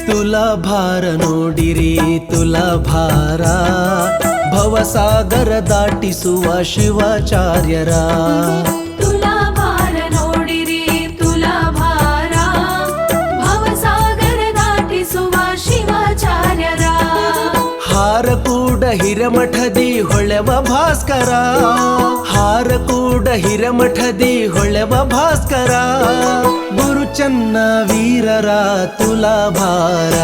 ತುಲಾಭಾರ ನೋಡಿರಿ ತುಲಾಭಾರ ಭವಸಾಗರ ದಾಟಿಸುವ ಶಿವಾಚಾರ್ಯರ ತುಲಾಭಾರ ನೋಡಿರಿ ತುಲಾಭಾರ ಭವಸಾಗರ ದಾಟಿಸುವ ಶಿವಾಚಾರ್ಯರ ಹಾರಕೂಡ ಹಿರಮಠದಿ ಹೊಳೆವ ಭಾಸ್ಕರ ಹಾರಕೂಡ ಹಿರಮಠದಿ ಹೊಳೆವ ಭಾಸ್ಕರ ಗುರುಚನ್ನ ವೀರರ ತುಲಾಭಾರ